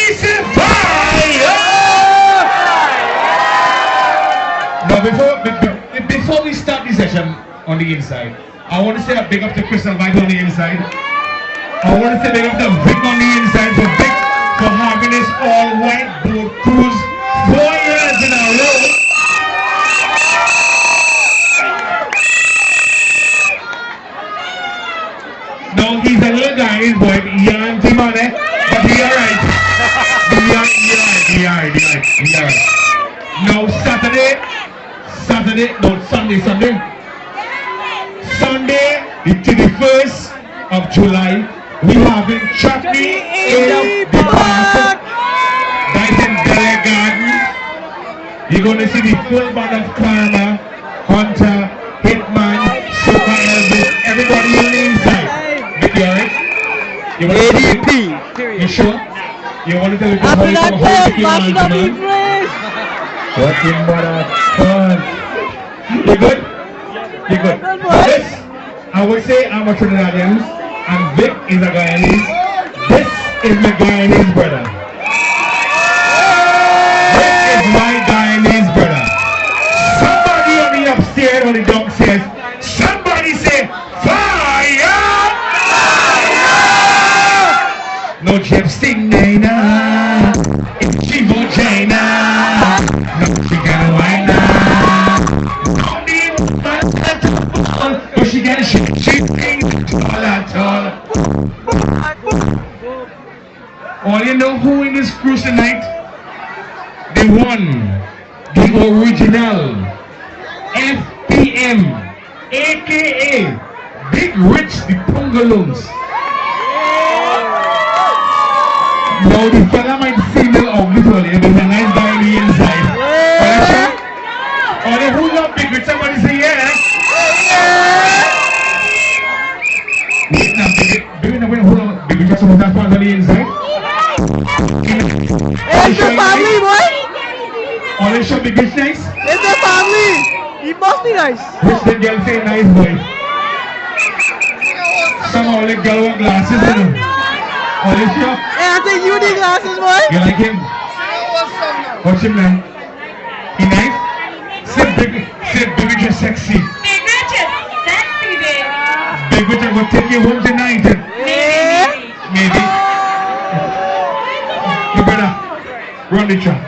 Everybody say fire! Now before we start this session on the inside, I want to say a big up to Crystal Vibe on the inside. I want to say big up to Vic on the inside for Vic for having this all white boat cruise 4 years in a row. No, he's a little guy, he's boy, he ain't team on it, but he alright. He alright. Now Sunday, the 31st of July, we having Chutney in the park. That's in Bel Garden. You're going to see the full band of Karma, Hunter, Hitman, Super Elvis, everybody on the inside. Vicky, alright? You want to ADP. You sure? You want to tell me how you come home? Working mother, fun. You good? You good? This, I would say I'm a Trinidadian, and Vic is a Guyanese. This is my Guyanese brother. This is my Guyanese brother. Somebody on the upstairs on the downstairs, somebody say fire! No gypsy Nana, it's Chivo Jaina. No chicken wine no need but she got she all at all. All you know who in this cruise tonight? The one, the original FPM, aka Big Rich the Pungaloons. Now the fella might seem a little ugly to you, but he's a nice guy on the inside. Or who love Big Rich? Somebody say yeah. Wait now, Big Rich has some of that part on the inside. It's the family, boy. All they show Big Rich nice? It's the family. He must be nice. Rich the girl say nice boy. Somehow the girl with glasses, you know. All they show. I think you need glasses, boy. You like him? Watch him now. He nice? Say Big Rich is sexy. Big Rich is sexy, baby. Big Rich will take you home tonight. Maybe. You better run the track.